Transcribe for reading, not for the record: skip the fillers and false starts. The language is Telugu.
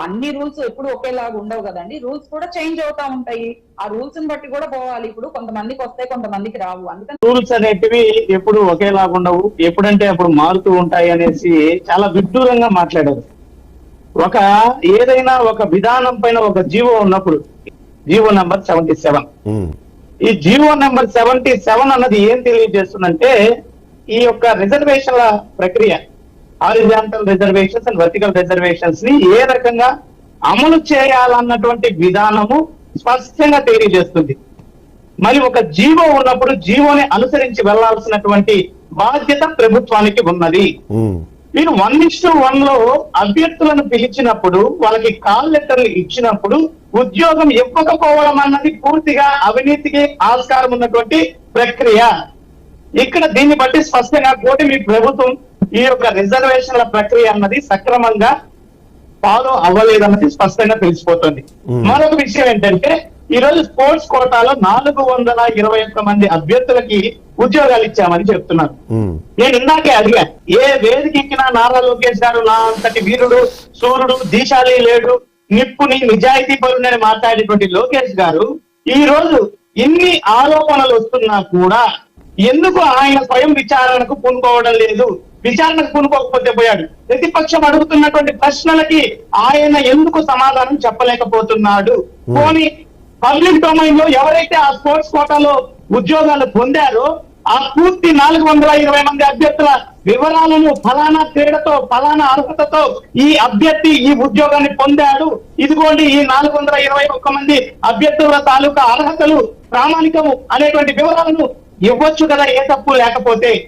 అన్ని రూల్స్ ఎప్పుడు ఒకేలాగా ఉండవు కదండి. రూల్స్ కూడా చేంజ్ అవుతా ఉంటాయి. ఆ రూల్స్ ని బట్టి కూడా పోవాలి. ఇప్పుడు కొంతమందికి వస్తాయి, కొంతమందికి రావు. అందుకని రూల్స్ అనేటివి ఎప్పుడు ఒకేలాగా ఉండవు, ఎప్పుడంటే అప్పుడు మారుతూ ఉంటాయి అనేసి చాలా విడ్డూరంగా మాట్లాడారు. ఒక ఏదైనా ఒక విధానం పైన ఒక జీవో ఉన్నప్పుడు, జీవో నెంబర్ 77, ఈ జీవో నెంబర్ 77 అన్నది ఏం తెలియజేస్తుందంటే ఈ యొక్క రిజర్వేషన్ల ప్రక్రియ, horizontal reservations and vertical reservations ని ఏ రకంగా అమలు చేయాలన్నటువంటి విధానము స్పష్టంగా తెలియజేస్తుంది. మరి ఒక జీవో ఉన్నప్పుడు జీవోని అనుసరించి వెళ్లాల్సినటువంటి బాధ్యత ప్రభుత్వానికి ఉన్నది. మీరు 1:1 లో అభ్యర్థులను పిలిచినప్పుడు, వాళ్ళకి కాల్ లెటర్లు ఇచ్చినప్పుడు ఉద్యోగం ఇవ్వకపోవడం అన్నది పూర్తిగా అవినీతికి ఆస్కారం ఉన్నటువంటి ప్రక్రియ. ఇక్కడ దీన్ని బట్టి స్పష్టంగా కూటమి ప్రభుత్వం ఈ యొక్క రిజర్వేషన్ల ప్రక్రియ అన్నది సక్రమంగా ఫాలో అవ్వలేదన్నది స్పష్టంగా తెలిసిపోతుంది. మరొక విషయం ఏంటంటే ఈ రోజు స్పోర్ట్స్ కోటాలో 421 మంది అభ్యర్థులకి ఉద్యోగాలు ఇచ్చామని చెప్తున్నారు. నేను ఇందాకే అడిగా, ఏ వేదిక ఎక్కినా నారా లోకేష్ గారు నా అంతటి వీరుడు, సూర్యుడు, దీశాలి లేడు, నిప్పుని నిజాయితీ పరుడని మాట్లాడేటువంటి లోకేష్ గారు ఈ రోజు ఇన్ని ఆరోపణలు వస్తున్నా కూడా ఎందుకు ఆయన స్వయం విచారణకు పూనుకోవడం లేదు? విచారణకు పూనుకోకపోతే పోయాడు. ప్రతిపక్షం అడుగుతున్నటువంటి ప్రశ్నలకి ఆయన ఎందుకు సమాధానం చెప్పలేకపోతున్నాడు? పోనీ పబ్లిక్ డొమైన్ లో ఎవరైతే ఆ స్పోర్ట్స్ కోటాలో ఉద్యోగాలు పొందారో ఆ పూర్తి 420 మంది అభ్యర్థుల వివరాలను, ఫలానా క్రీడతో, ఫలానా అర్హతతో ఈ అభ్యర్థి ఈ ఉద్యోగాన్ని పొందాడు, ఇదిగోండి ఈ 421 మంది అభ్యర్థుల తాలూకా అర్హతలు, ప్రామాణికము అనేటువంటి వివరాలను ఇవ్వచ్చు కదా, ఏ తప్పు లేకపోతే.